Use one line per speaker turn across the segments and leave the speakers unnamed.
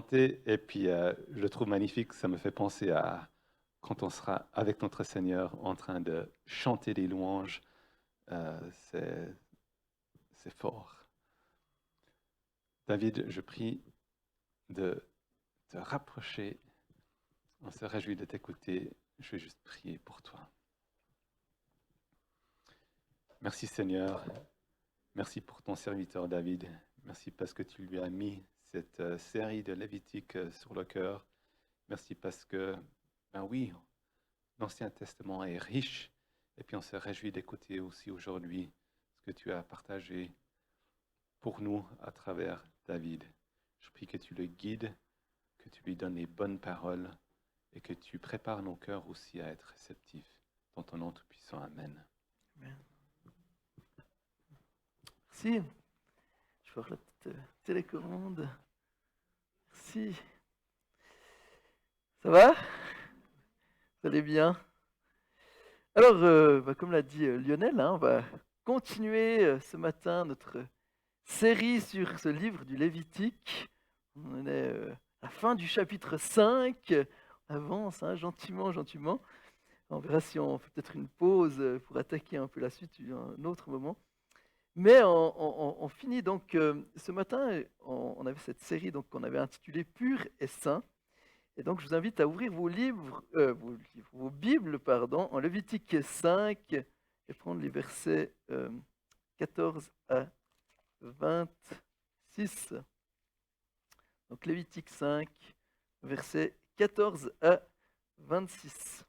chanter et puis je le trouve magnifique. Ça me fait penser à quand on sera avec notre Seigneur en train de chanter des louanges. Euh, c'est, c'est fort. David, je prie de te rapprocher. On se réjouit de t'écouter. Je vais juste prier pour toi. Merci Seigneur. Merci pour ton serviteur David. Merci parce que tu lui as mis cette série de Lévitique sur le cœur. Merci parce que, ben oui, l'Ancien Testament est riche. Et puis on se réjouit d'écouter aussi aujourd'hui ce que tu as partagé pour nous à travers David. Je prie que tu le guides, que tu lui donnes les bonnes paroles et que tu prépares nos cœurs aussi à être réceptifs. Dans ton nom tout-puissant, Amen.
Amen. Merci. Je vais voir la petite télécommande. Merci. Ça va? Vous allez bien? Alors, comme l'a dit Lionel, on va continuer ce matin notre série sur ce livre du Lévitique. On est à la fin du chapitre 5. On avance gentiment, gentiment. On verra si on fait peut-être une pause pour attaquer un peu la suite à un autre moment. Mais on finit donc ce matin, on avait cette série donc, qu'on avait intitulée Pur et Saint. Et donc je vous invite à ouvrir vos Bibles en Lévitique 5 et prendre les versets 14 à 26. Donc Lévitique 5, versets 14 à 26.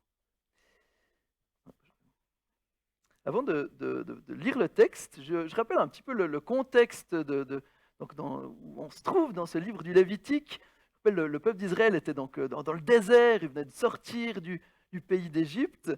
Avant de lire le texte, je rappelle un petit peu le contexte où on se trouve dans ce livre du Lévitique. Je rappelle, le peuple d'Israël était donc dans le désert, il venait de sortir du pays d'Égypte.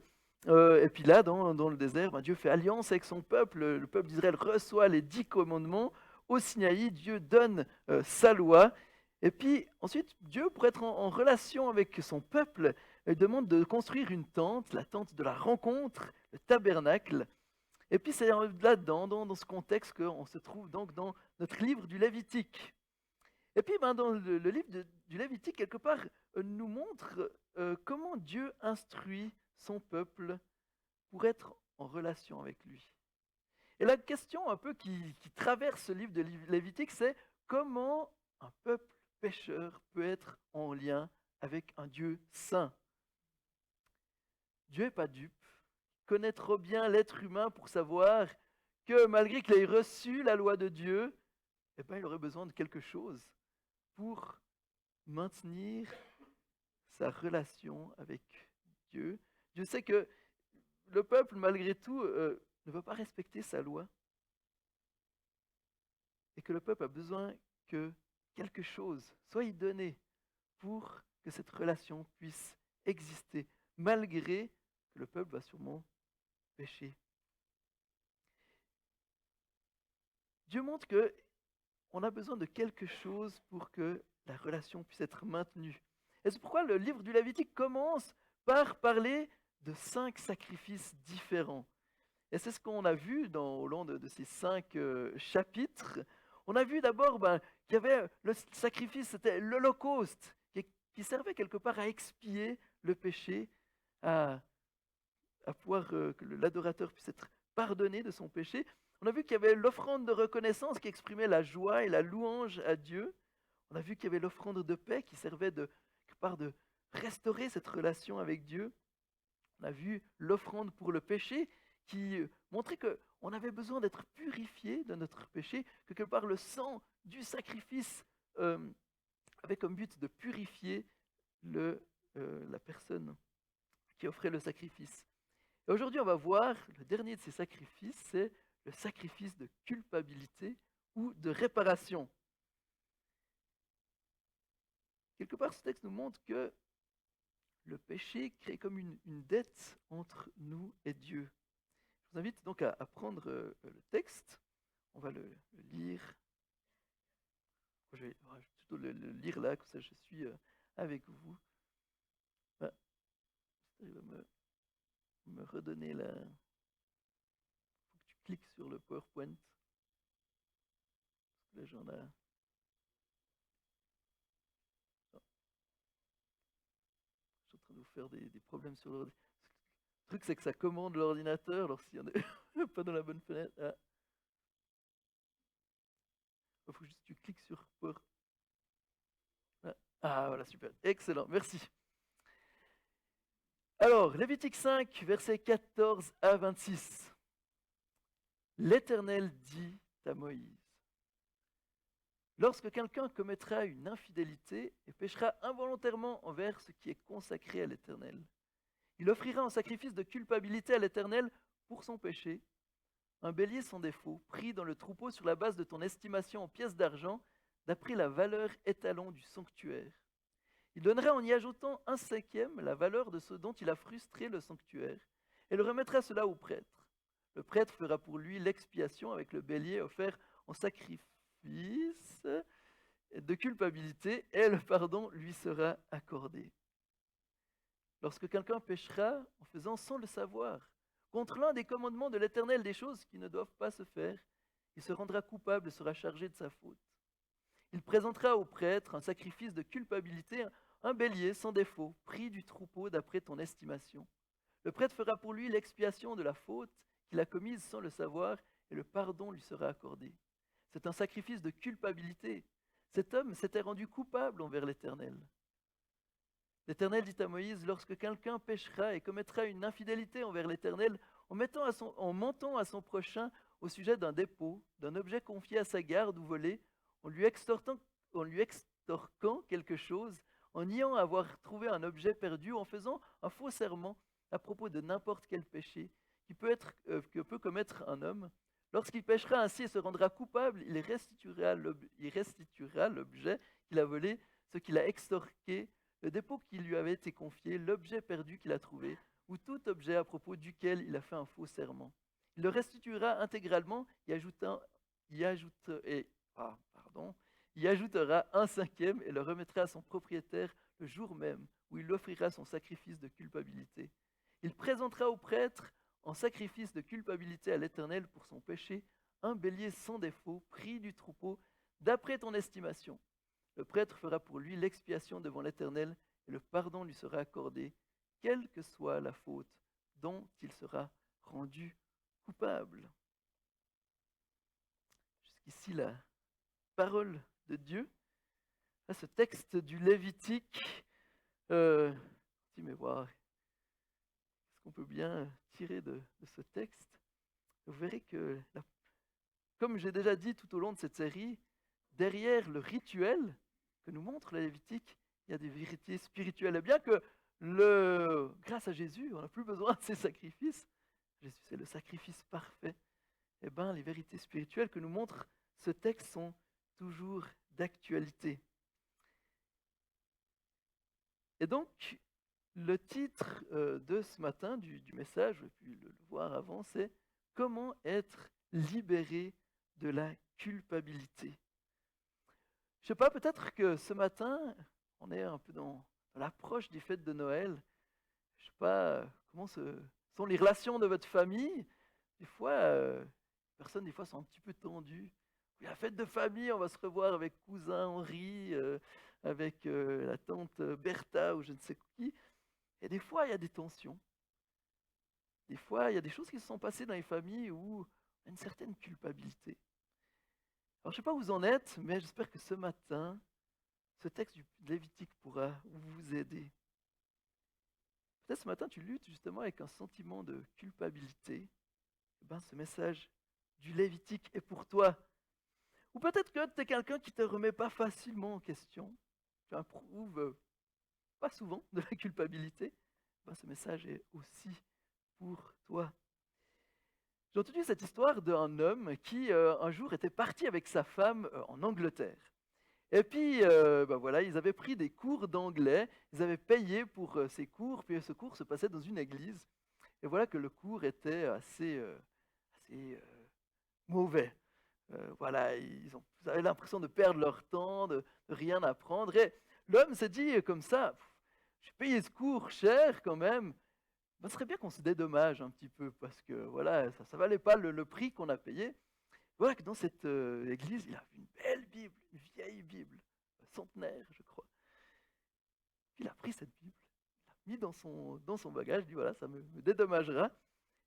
Et puis là, dans le désert, Dieu fait alliance avec son peuple. Le peuple d'Israël reçoit les 10 commandements. Au Sinaï, Dieu donne sa loi. Et puis ensuite, Dieu, pour être en relation avec son peuple, il demande de construire une tente, la tente de la rencontre, le tabernacle. Et puis c'est là-dedans, dans ce contexte, qu'on se trouve donc dans notre livre du Lévitique. Et puis dans le livre du Lévitique, quelque part, nous montre comment Dieu instruit son peuple pour être en relation avec lui. Et la question un peu qui traverse ce livre de Lévitique, c'est comment un peuple pécheur peut être en lien avec un Dieu saint. Dieu n'est pas dupe, connaît trop bien l'être humain pour savoir que malgré qu'il ait reçu la loi de Dieu, il aurait besoin de quelque chose pour maintenir sa relation avec Dieu. Dieu sait que le peuple, malgré tout, ne va pas respecter sa loi et que le peuple a besoin que quelque chose soit y donné pour que cette relation puisse exister, malgré que le peuple va sûrement pécher. Dieu montre que on a besoin de quelque chose pour que la relation puisse être maintenue. Et c'est pourquoi le livre du Lévitique commence par parler de 5 sacrifices différents. Et c'est ce qu'on a vu au long de ces 5 chapitres. On a vu d'abord qu'il y avait le sacrifice, c'était l'Holocauste, qui servait quelque part à expier le péché, à pouvoir que l'adorateur puisse être pardonné de son péché. On a vu qu'il y avait l'offrande de reconnaissance qui exprimait la joie et la louange à Dieu. On a vu qu'il y avait l'offrande de paix qui servait quelque part de restaurer cette relation avec Dieu. On a vu l'offrande pour le péché qui montrait qu'on avait besoin d'être purifié de notre péché, que quelque part le sang du sacrifice avait comme but de purifier la personne qui offrait le sacrifice. Et aujourd'hui, on va voir le dernier de ces sacrifices, c'est le sacrifice de culpabilité ou de réparation. Quelque part, ce texte nous montre que le péché crée comme une dette entre nous et Dieu. Je vous invite donc à prendre le texte. On va le lire. Je vais plutôt le lire là, comme ça je suis avec vous. Ah, il va me redonner la... Il faut que tu cliques sur le PowerPoint. Là, j'en ai... doit faire des problèmes sur l'ordinateur. Le truc, c'est que ça commande l'ordinateur, alors s'il y en a pas dans la bonne fenêtre. Ah, il faut juste que tu cliques sur Power. Ah, voilà, super. Excellent, merci. Alors, Lévitique 5, versets 14 à 26. L'Éternel dit à Moïse, lorsque quelqu'un commettra une infidélité et péchera involontairement envers ce qui est consacré à l'Éternel, il offrira en sacrifice de culpabilité à l'Éternel pour son péché un bélier sans défaut, pris dans le troupeau sur la base de ton estimation en pièces d'argent, d'après la valeur étalon du sanctuaire. Il donnera en y ajoutant 1/5 la valeur de ce dont il a frustré le sanctuaire, et le remettra cela au prêtre. Le prêtre fera pour lui l'expiation avec le bélier offert en sacrifice de culpabilité, et le pardon lui sera accordé. Lorsque quelqu'un péchera en faisant sans le savoir, contre l'un des commandements de l'Éternel des choses qui ne doivent pas se faire, il se rendra coupable et sera chargé de sa faute. Il présentera au prêtre un sacrifice de culpabilité, un bélier sans défaut, pris du troupeau d'après ton estimation. Le prêtre fera pour lui l'expiation de la faute qu'il a commise sans le savoir, et le pardon lui sera accordé. C'est un sacrifice de culpabilité. Cet homme s'était rendu coupable envers l'Éternel. L'Éternel dit à Moïse, lorsque quelqu'un péchera et commettra une infidélité envers l'Éternel en mentant à son prochain au sujet d'un dépôt, d'un objet confié à sa garde ou volé, en lui extorquant quelque chose, en niant avoir trouvé un objet perdu, en faisant un faux serment à propos de n'importe quel péché que peut commettre un homme, lorsqu'il péchera ainsi et se rendra coupable, il restituera l'objet qu'il a volé, ce qu'il a extorqué, le dépôt qui lui avait été confié, l'objet perdu qu'il a trouvé, ou tout objet à propos duquel il a fait un faux serment. Il le restituera intégralement, y ajoutera 1/5 et le remettra à son propriétaire le jour même où il offrira son sacrifice de culpabilité. Il présentera au prêtre en sacrifice de culpabilité à l'Éternel pour son péché un bélier sans défaut, pris du troupeau, d'après ton estimation. Le prêtre fera pour lui l'expiation devant l'Éternel et le pardon lui sera accordé, quelle que soit la faute dont il sera rendu coupable. Jusqu'ici, la parole de Dieu. Là, ce texte du Lévitique, mais voir, qu'est-ce qu'on peut bien tirer de ce texte? Vous verrez que, comme j'ai déjà dit tout au long de cette série, derrière le rituel que nous montre le Lévitique, il y a des vérités spirituelles. Et bien que grâce à Jésus, on n'a plus besoin de ces sacrifices, Jésus c'est le sacrifice parfait, et bien les vérités spirituelles que nous montre ce texte sont toujours d'actualité. Et donc, le titre de ce matin du message, j'ai pu le voir avant, c'est « Comment être libéré de la culpabilité ». Je ne sais pas, peut-être que ce matin, on est un peu dans l'approche des fêtes de Noël. Je ne sais pas comment sont les relations de votre famille. Des fois, les personnes des fois sont un petit peu tendues. Oui, la fête de famille, on va se revoir avec cousin Henri, avec la tante Bertha ou je ne sais qui. Et des fois, il y a des tensions. Des fois, il y a des choses qui se sont passées dans les familles où il y a une certaine culpabilité. Alors, je ne sais pas où vous en êtes, mais j'espère que ce matin, ce texte du Lévitique pourra vous aider. Peut-être ce matin, tu luttes justement avec un sentiment de culpabilité. Eh bien, ce message du Lévitique est pour toi. Ou peut-être que tu es quelqu'un qui ne te remet pas facilement en question. Tu éprouves pas souvent de la culpabilité. Eh bien, ce message est aussi pour toi. J'ai entendu cette histoire d'un homme qui, un jour, était parti avec sa femme en Angleterre. Et puis, voilà, ils avaient pris des cours d'anglais, ils avaient payé pour ces cours, puis ce cours se passait dans une église. Et voilà que le cours était assez mauvais. Voilà, ils avaient l'impression de perdre leur temps, de rien apprendre. Et l'homme s'est dit comme ça, j'ai payé ce cours cher quand même, ce serait bien qu'on se dédommage un petit peu, parce que voilà, ça ne valait pas le prix qu'on a payé. Voilà que dans cette église, il a vu une belle Bible, une vieille Bible, centenaire, je crois. Puis il a pris cette Bible, il l'a mis dans son bagage, dit voilà, ça me dédommagera.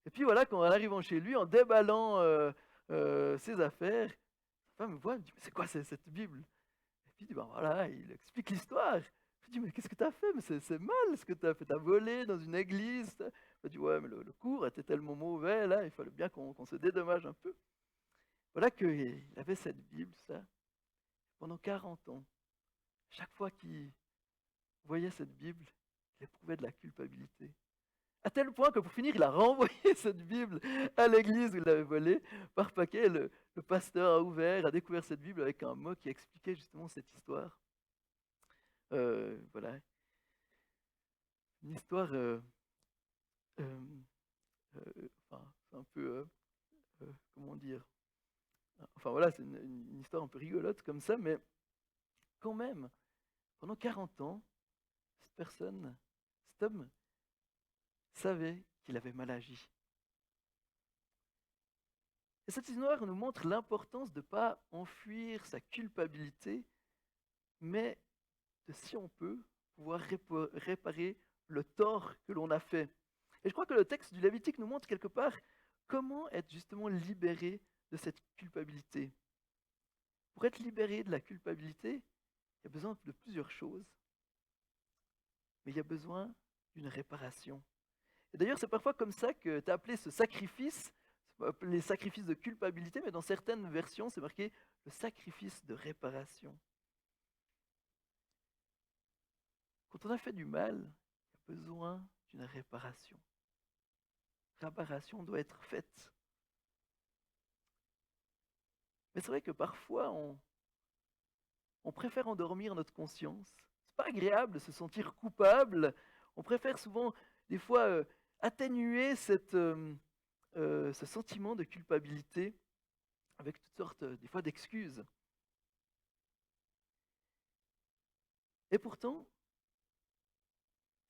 Et puis voilà, quand en arrivant chez lui, en déballant ses affaires, sa femme me voit, elle me dit, mais c'est quoi cette Bible? Et puis il dit, ben voilà, il explique l'histoire. Je lui dis, mais qu'est-ce que tu as fait? Mais c'est mal ce que tu as fait. Tu as volé dans une église. Elle dit, ouais, mais le cours était tellement mauvais, là, il fallait bien qu'on se dédommage un peu. Voilà qu'il avait cette Bible, ça, pendant 40 ans. Chaque fois qu'il voyait cette Bible, il éprouvait de la culpabilité. À tel point que pour finir, il a renvoyé cette Bible à l'église où il l'avait volée par paquet. Le pasteur a ouvert, a découvert cette Bible avec un mot qui expliquait justement cette histoire. Voilà, une histoire, euh, enfin, c'est un peu, comment dire, enfin voilà, c'est une histoire un peu rigolote comme ça, mais quand même, pendant 40 ans, cet homme, savait qu'il avait mal agi. Et cette histoire nous montre l'importance de ne pas enfuir sa culpabilité, mais de, si on peut, pouvoir réparer le tort que l'on a fait. Et je crois que le texte du Lévitique nous montre quelque part comment être justement libéré de cette culpabilité. Pour être libéré de la culpabilité, il y a besoin de plusieurs choses, mais il y a besoin d'une réparation. Et d'ailleurs, c'est parfois comme ça que tu as appelé ce sacrifice, les sacrifices de culpabilité, mais dans certaines versions, c'est marqué le sacrifice de réparation. Quand on a fait du mal, il y a besoin d'une réparation. Réparation doit être faite. Mais c'est vrai que parfois, on préfère endormir notre conscience. C'est pas agréable de se sentir coupable. On préfère souvent, des fois, atténuer ce sentiment de culpabilité avec toutes sortes, des fois, d'excuses. Et pourtant,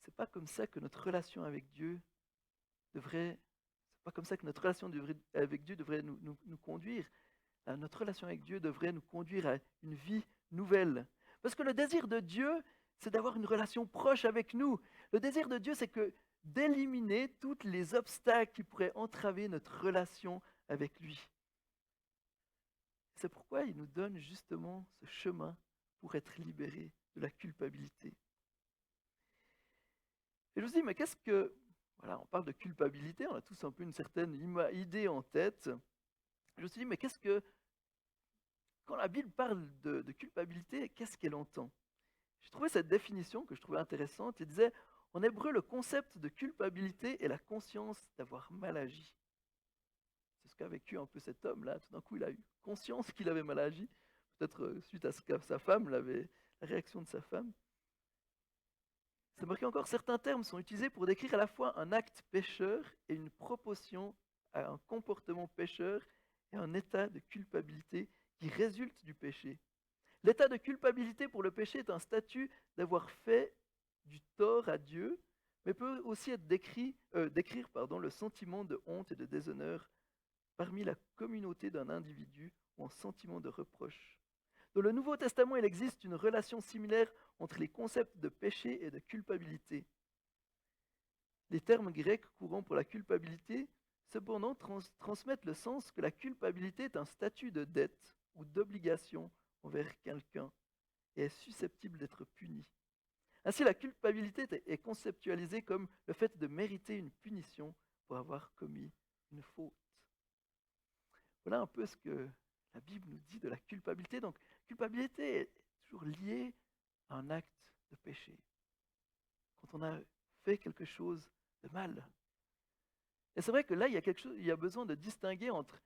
c'est pas comme ça que notre relation avec Dieu devrait, c'est pas comme ça que notre relation avec Dieu devrait nous conduire. Notre relation avec Dieu devrait nous conduire à une vie nouvelle. Parce que le désir de Dieu, c'est d'avoir une relation proche avec nous. Le désir de Dieu, c'est d'éliminer tous les obstacles qui pourraient entraver notre relation avec lui. C'est pourquoi il nous donne justement ce chemin pour être libérés de la culpabilité. Et je me dis, mais qu'est-ce que... Voilà, on parle de culpabilité, on a tous un peu une certaine idée en tête. Je me suis dit, mais qu'est-ce que... Quand la Bible parle de culpabilité, qu'est-ce qu'elle entend? J'ai trouvé cette définition que je trouvais intéressante. Il disait, en hébreu, le concept de culpabilité est la conscience d'avoir mal agi. C'est ce qu'a vécu un peu cet homme-là. Tout d'un coup, il a eu conscience qu'il avait mal agi. Peut-être suite à ce que sa femme, la réaction de sa femme. C'est marqué encore, certains termes sont utilisés pour décrire à la fois un acte pécheur et une proportion à un comportement pécheur et un état de culpabilité qui résulte du péché. L'état de culpabilité pour le péché est un statut d'avoir fait du tort à Dieu, mais peut aussi être décrire le sentiment de honte et de déshonneur parmi la communauté d'un individu ou un sentiment de reproche. Dans le Nouveau Testament, il existe une relation similaire entre les concepts de péché et de culpabilité. Les termes grecs courants pour la culpabilité, cependant, transmettent le sens que la culpabilité est un statut de dette ou d'obligation envers quelqu'un et est susceptible d'être punie. Ainsi, la culpabilité est conceptualisée comme le fait de mériter une punition pour avoir commis une faute. Voilà un peu ce que la Bible nous dit de la culpabilité. Donc, culpabilité est toujours liée à un acte de péché. Quand on a fait quelque chose de mal. Et c'est vrai que là, il y a besoin de distinguer entre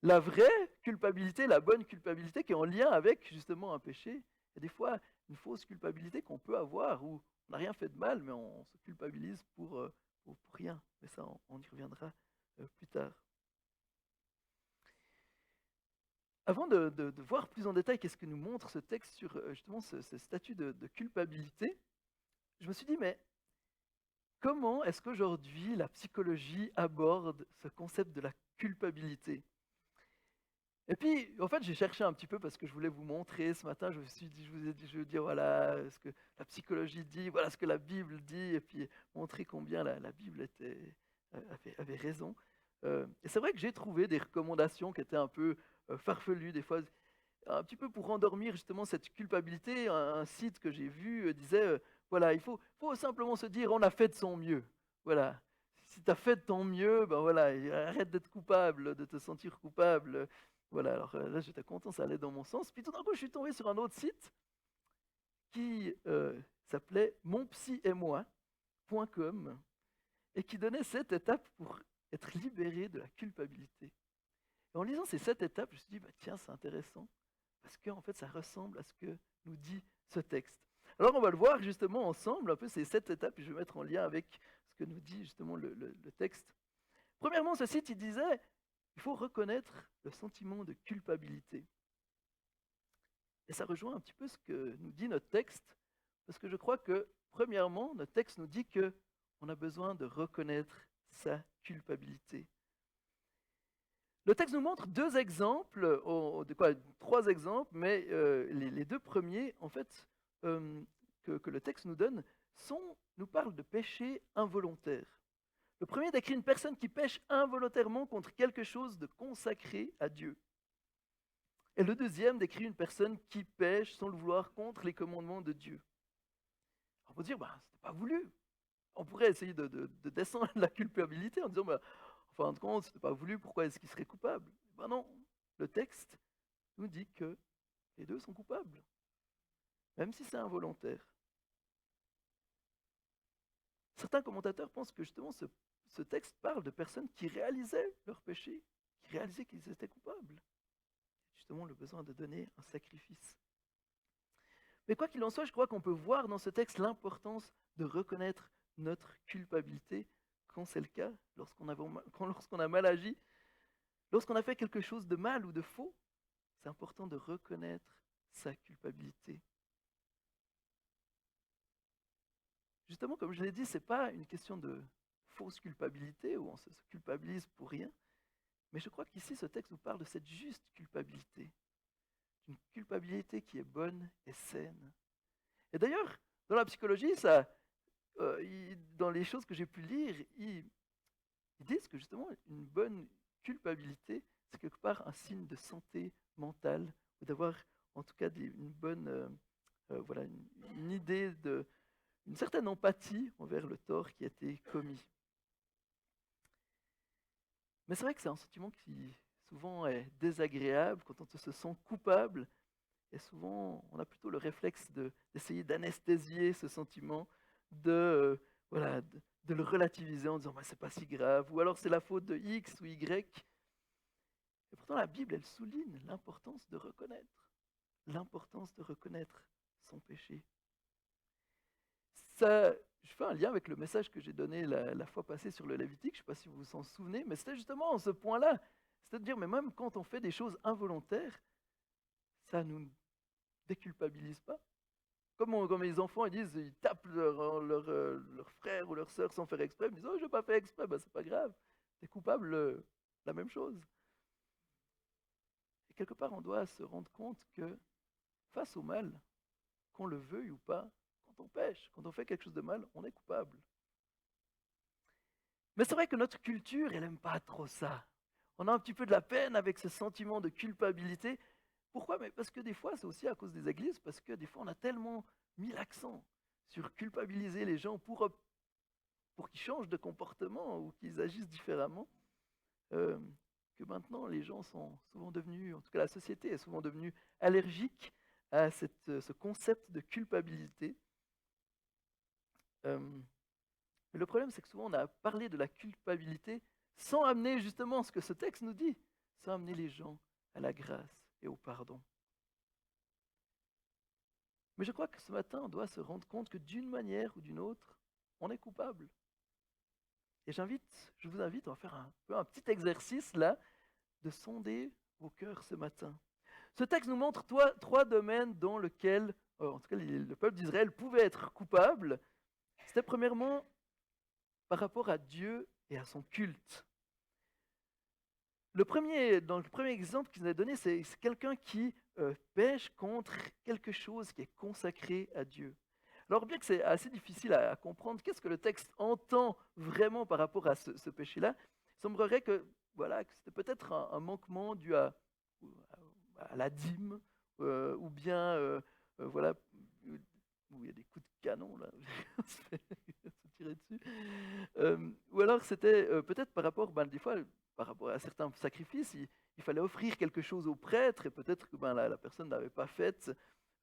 la vraie culpabilité, la bonne culpabilité qui est en lien avec justement un péché, et des fois une fausse culpabilité qu'on peut avoir où on n'a rien fait de mal, mais on se culpabilise pour rien. Mais ça, on y reviendra plus tard. Avant de voir plus en détail qu'est-ce que nous montre ce texte sur justement ce statut de culpabilité, je me suis dit, mais comment est-ce qu'aujourd'hui la psychologie aborde ce concept de la culpabilité? Et puis, en fait, j'ai cherché un petit peu parce que je voulais vous montrer ce matin. Je me suis dit, je vous ai dit, je veux dire, voilà ce que la psychologie dit, voilà ce que la Bible dit, et puis montrer combien la Bible avait raison. Et c'est vrai que j'ai trouvé des recommandations qui étaient un peu farfelues, des fois, un petit peu pour endormir justement cette culpabilité. Un site que j'ai vu disait, voilà, faut simplement se dire, on a fait de son mieux. Voilà. Si tu as fait de ton mieux, ben voilà, et arrête d'être coupable, de te sentir coupable. Voilà, alors là j'étais content, ça allait dans mon sens. Puis tout d'un coup, je suis tombé sur un autre site qui s'appelait monpsy-et-moi.com et qui donnait 7 étapes pour être libéré de la culpabilité. Et en lisant ces 7 étapes, je me suis dit, bah, tiens, c'est intéressant, parce qu'en fait, ça ressemble à ce que nous dit ce texte. Alors, on va le voir justement ensemble, un peu ces 7 étapes, et je vais mettre en lien avec ce que nous dit justement le texte. Premièrement, ce site, il disait, il faut reconnaître le sentiment de culpabilité. Et ça rejoint un petit peu ce que nous dit notre texte, parce que je crois que, premièrement, notre texte nous dit que on a besoin de reconnaître sa culpabilité. Le texte nous montre 2 exemples, trois exemples, mais les 2 premiers, en fait, que le texte nous donne, nous parlent de péché involontaire. Le premier décrit une personne qui pêche involontairement contre quelque chose de consacré à Dieu. Et le deuxième décrit une personne qui pêche sans le vouloir contre les commandements de Dieu. On peut dire, bah, c'était pas voulu. On pourrait essayer de descendre la culpabilité en disant, bah, en fin de compte, c'était pas voulu, pourquoi est-ce qu'il serait coupable? Ben non, le texte nous dit que les deux sont coupables, même si c'est involontaire. Certains commentateurs pensent que justement ce texte parle de personnes qui réalisaient leur péché, qui réalisaient qu'ils étaient coupables. Justement, le besoin de donner un sacrifice. Mais quoi qu'il en soit, je crois qu'on peut voir dans ce texte l'importance de reconnaître notre culpabilité quand c'est le cas, lorsqu'on a mal agi, lorsqu'on a fait quelque chose de mal ou de faux. C'est important de reconnaître sa culpabilité. Justement, comme je l'ai dit, ce n'est pas une question de fausse culpabilité où on se culpabilise pour rien, mais je crois qu'ici, ce texte nous parle de cette juste culpabilité, une culpabilité qui est bonne et saine. Et d'ailleurs, dans la psychologie, dans les choses que j'ai pu lire, ils disent que justement, une bonne culpabilité, c'est quelque part un signe de santé mentale, ou d'avoir en tout cas une bonne, voilà, une idée une certaine empathie envers le tort qui a été commis. Mais c'est vrai que c'est un sentiment qui souvent est désagréable quand on se sent coupable. Et souvent, on a plutôt le réflexe d'essayer d'anesthésier ce sentiment, voilà, de le relativiser en disant bah, c'est pas si grave, ou alors c'est la faute de X ou Y. Et pourtant, la Bible, elle souligne l'importance de reconnaître son péché. Je fais un lien avec le message que j'ai donné la fois passée sur le Lévitique, je ne sais pas si vous vous en souvenez, mais c'était justement ce point-là. C'est-à-dire, mais même quand on fait des choses involontaires, ça ne nous déculpabilise pas. Comme les enfants, ils tapent leur frère ou leur sœur sans faire exprès, ils disent « Oh, je n'ai pas fait exprès, ben, c'est pas grave, tu es coupable, la même chose. » Et quelque part, on doit se rendre compte que face au mal, qu'on le veuille ou pas, quand on pêche, quand on fait quelque chose de mal, on est coupable. Mais c'est vrai que notre culture, elle n'aime pas trop ça. On a un petit peu de la peine avec ce sentiment de culpabilité. Pourquoi? Mais parce que des fois, c'est aussi à cause des églises, parce que des fois, on a tellement mis l'accent sur culpabiliser les gens pour qu'ils changent de comportement ou qu'ils agissent différemment, que maintenant, les gens sont souvent devenus, en tout cas la société est souvent devenue allergique à ce concept de culpabilité. Mais le problème, c'est que souvent, on a parlé de la culpabilité sans amener justement ce que ce texte nous dit, sans amener les gens à la grâce et au pardon. Mais je crois que ce matin, on doit se rendre compte que d'une manière ou d'une autre, on est coupable. Et je vous invite à faire un petit exercice là, de sonder vos cœurs ce matin. Ce texte nous montre trois domaines dans lesquels, en tout cas, le peuple d'Israël pouvait être coupable. C'était premièrement par rapport à Dieu et à son culte. Dans le premier exemple qu'il nous a donné, c'est quelqu'un qui pêche contre quelque chose qui est consacré à Dieu. Alors bien que c'est assez difficile à comprendre, qu'est-ce que le texte entend vraiment par rapport à ce péché-là, il semblerait que, voilà, que c'était peut-être un manquement dû à la dîme, ou bien, voilà, où il y a des coups de canon, là, on se fait se tirer dessus. Ou alors c'était peut-être par rapport, ben, des fois, par rapport à certains sacrifices, il fallait offrir quelque chose au prêtre et peut-être que ben, la personne n'avait pas fait,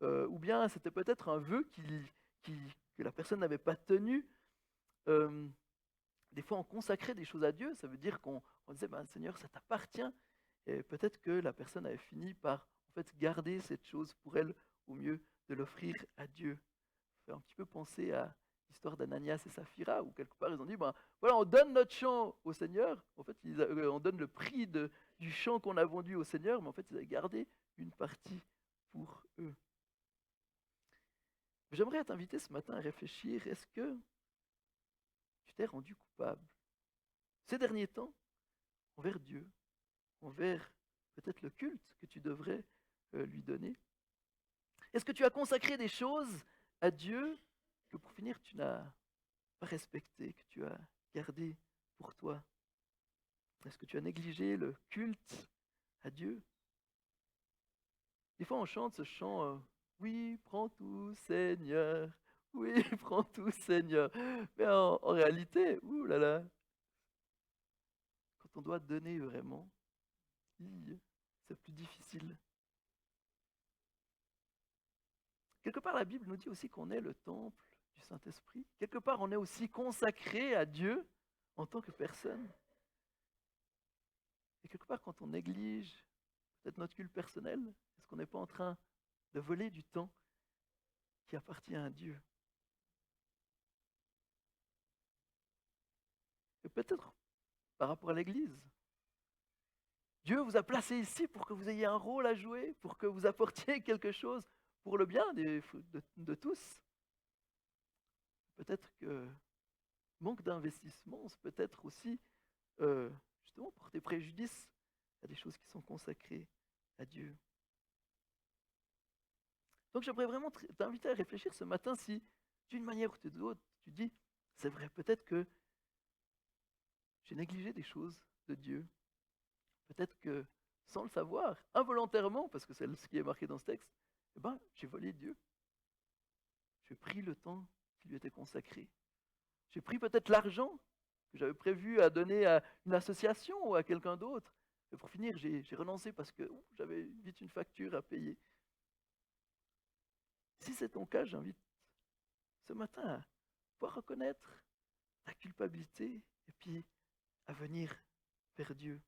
ou bien c'était peut-être un vœu que la personne n'avait pas tenu. Euh, des fois, on consacrait des choses à Dieu, ça veut dire qu'on disait, ben, Seigneur, ça t'appartient. Et peut-être que la personne avait fini par en fait, garder cette chose pour elle au mieux de l'offrir à Dieu. Ça fait un petit peu penser à l'histoire d'Ananias et Saphira, où quelque part ils ont dit, ben, voilà, on donne notre champ au Seigneur. En fait, on donne le prix du champ qu'on a vendu au Seigneur, mais en fait, ils avaient gardé une partie pour eux. J'aimerais t'inviter ce matin à réfléchir, est-ce que tu t'es rendu coupable ces derniers temps envers Dieu, envers peut-être le culte que tu devrais lui donner? Est-ce que tu as consacré des choses à Dieu que pour finir tu n'as pas respecté, que tu as gardé pour toi? Est-ce que tu as négligé le culte à Dieu? Des fois on chante ce chant oui, prends tout Seigneur, oui, prends tout Seigneur. Mais en réalité, ouh là là, quand on doit donner vraiment, c'est plus difficile. Quelque part, la Bible nous dit aussi qu'on est le temple du Saint-Esprit. Quelque part, on est aussi consacré à Dieu en tant que personne. Et quelque part, quand on néglige peut-être notre culte personnel, est-ce qu'on n'est pas en train de voler du temps qui appartient à Dieu? Et peut-être par rapport à l'Église. Dieu vous a placé ici pour que vous ayez un rôle à jouer, pour que vous apportiez quelque chose pour le bien de tous. Peut-être que manque d'investissement, c'est peut-être aussi justement porter préjudice à des choses qui sont consacrées à Dieu. Donc j'aimerais vraiment t'inviter à réfléchir ce matin si, d'une manière ou d'une autre, tu dis, c'est vrai, peut-être que j'ai négligé des choses de Dieu. Peut-être que, sans le savoir, involontairement, parce que c'est ce qui est marqué dans ce texte, eh ben, j'ai volé Dieu. J'ai pris le temps qui lui était consacré. J'ai pris peut-être l'argent que j'avais prévu à donner à une association ou à quelqu'un d'autre. Et pour finir, j'ai renoncé parce que j'avais vite une facture à payer. Si c'est ton cas, j'invite ce matin à pouvoir reconnaître ta culpabilité et puis à venir vers Dieu.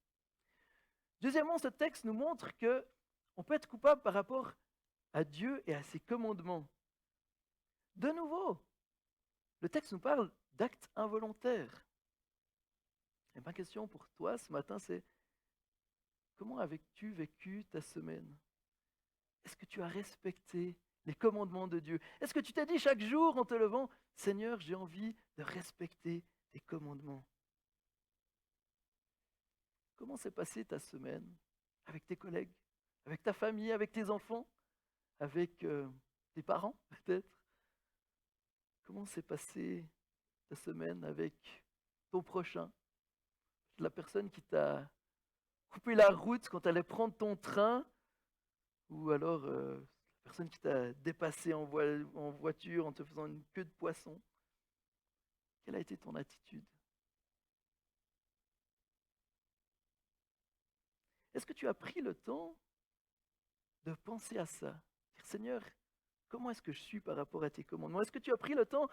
Deuxièmement, ce texte nous montre que on peut être coupable par rapport à Dieu et à ses commandements. De nouveau, le texte nous parle d'actes involontaires. Et ma question pour toi ce matin, c'est comment avais-tu vécu ta semaine? Est-ce que tu as respecté les commandements de Dieu? Est-ce que tu t'es dit chaque jour en te levant, Seigneur, j'ai envie de respecter tes commandements? Comment s'est passée ta semaine avec tes collègues, avec ta famille, avec tes enfants, avec tes parents peut-être? Comment s'est passée ta semaine avec ton prochain, la personne qui t'a coupé la route quand tu allais prendre ton train, ou alors la personne qui t'a dépassé en voiture en te faisant une queue de poisson? Quelle a été ton attitude? Est-ce que tu as pris le temps de penser à ça? Dire, Seigneur, comment est-ce que je suis par rapport à tes commandements? Est-ce que tu as pris le temps,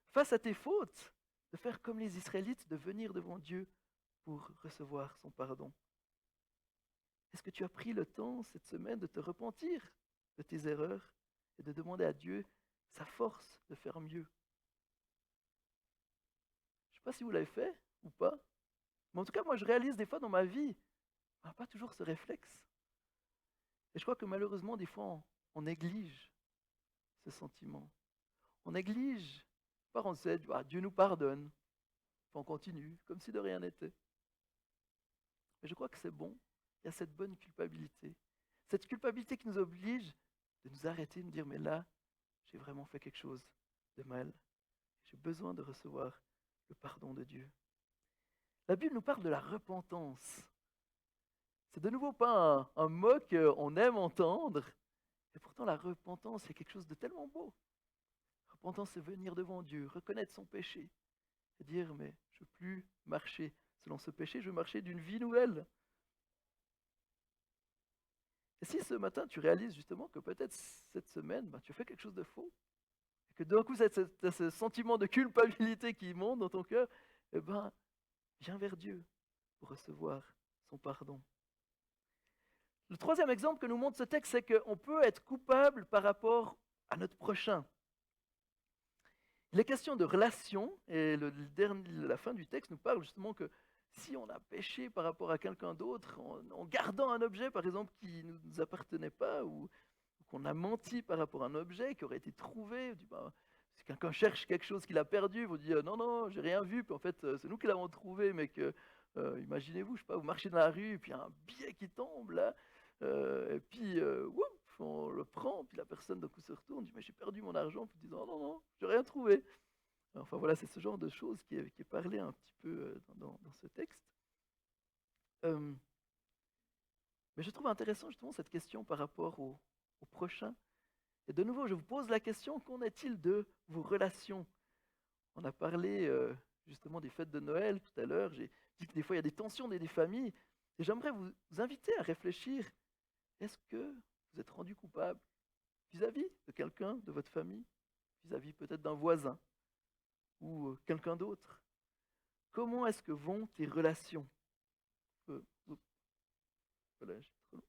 face à tes fautes, de faire comme les Israélites, de venir devant Dieu pour recevoir son pardon? Est-ce que tu as pris le temps cette semaine de te repentir de tes erreurs et de demander à Dieu sa force de faire mieux? Je ne sais pas si vous l'avez fait ou pas, mais en tout cas, moi, je réalise des fois dans ma vie, on n'a pas toujours ce réflexe. Et je crois que malheureusement, des fois, on néglige ce sentiment. On néglige, par on sait, ah, Dieu nous pardonne, on continue, comme si de rien n'était. Mais je crois que c'est bon. Il y a cette bonne culpabilité. Cette culpabilité qui nous oblige de nous arrêter, de nous dire, mais là, j'ai vraiment fait quelque chose de mal. J'ai besoin de recevoir le pardon de Dieu. La Bible nous parle de la repentance. C'est de nouveau pas un mot qu'on aime entendre, et pourtant la repentance, c'est quelque chose de tellement beau. Repentance, c'est venir devant Dieu, reconnaître son péché, et dire, mais je ne veux plus marcher selon ce péché, je veux marcher d'une vie nouvelle. Et si ce matin, tu réalises justement que peut-être cette semaine, tu as fait quelque chose de faux, et que d'un coup, tu as ce sentiment de culpabilité qui monte dans ton cœur, eh ben, viens vers Dieu pour recevoir son pardon. Le troisième exemple que nous montre ce texte, c'est qu'on peut être coupable par rapport à notre prochain. Il est question de relation, et la fin du texte nous parle justement que si on a péché par rapport à quelqu'un d'autre, en gardant un objet par exemple qui ne nous appartenait pas, ou qu'on a menti par rapport à un objet qui aurait été trouvé, si quelqu'un cherche quelque chose qu'il a perdu, vous dites non, non, j'ai rien vu, puis en fait c'est nous qui l'avons trouvé, mais que, imaginez-vous, je sais pas, vous marchez dans la rue, et puis il y a un billet qui tombe là, et puis ouf, on le prend, puis la personne d'un coup se retourne, dit mais j'ai perdu mon argent, puis dit non, non, non, j'ai rien trouvé. Enfin voilà, c'est ce genre de choses qui est parlé un petit peu dans ce texte. Euh, mais je trouve intéressant justement cette question par rapport au prochain. Et de nouveau, je vous pose la question, qu'en est-il de vos relations? On a parlé justement des fêtes de Noël tout à l'heure, j'ai dit que des fois il y a des tensions dans des familles, et j'aimerais vous inviter à réfléchir, est-ce que vous êtes rendu coupable vis-à-vis de quelqu'un de votre famille, vis-à-vis peut-être d'un voisin ou quelqu'un d'autre? Comment est-ce que vont tes relations? Oups, voilà, j'ai trop-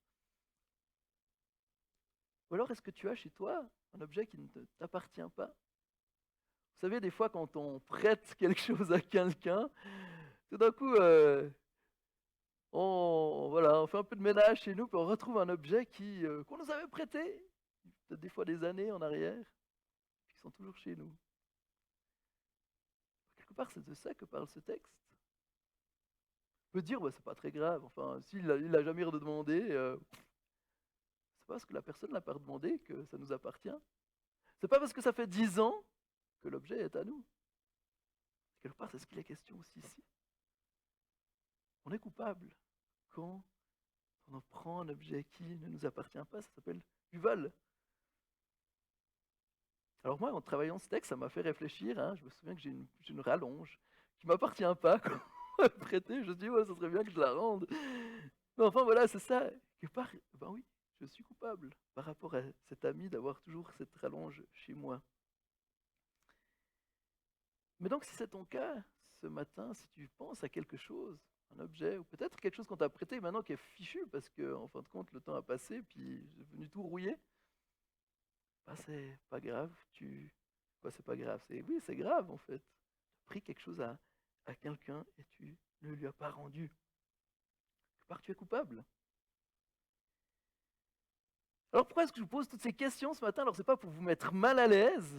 Ou alors est-ce que tu as chez toi un objet qui ne t'appartient pas? Vous savez, des fois, quand on prête quelque chose à quelqu'un, tout d'un coup, voilà, on fait un peu de ménage chez nous, puis on retrouve un objet qu'on nous avait prêté, peut-être des fois des années en arrière, qui sont toujours chez nous. Quelque part, c'est de ça que parle ce texte. On peut dire, c'est pas très grave, enfin, s'il l'a jamais redemandé, c'est pas parce que la personne l'a pas redemandé que ça nous appartient. C'est pas parce que ça fait 10 ans que l'objet est à nous. Quelque part, c'est ce qu'il est question aussi ici. On est coupable quand on prend un objet qui ne nous appartient pas, ça s'appelle du vol. Alors moi, en travaillant ce texte, ça m'a fait réfléchir, hein. Je me souviens que j'ai une rallonge qui ne m'appartient pas, qu'on m'a prêtée. Je me suis dit, ouais, ça serait bien que je la rende. Mais enfin, voilà, c'est ça. Quelque part, ben oui, je suis coupable par rapport à cet ami d'avoir toujours cette rallonge chez moi. Mais donc, si c'est ton cas, ce matin, si tu penses à quelque chose, un objet, ou peut-être quelque chose qu'on t'a prêté maintenant qui est fichu, parce qu'en fin de compte, le temps a passé, puis c'est devenu tout rouillé, bah, c'est pas grave, c'est pas grave, oui, c'est grave en fait. Tu as pris quelque chose à quelqu'un et tu ne lui as pas rendu. Quelque part, tu es coupable. Alors pourquoi est-ce que je vous pose toutes ces questions ce matin? Alors c'est pas pour vous mettre mal à l'aise,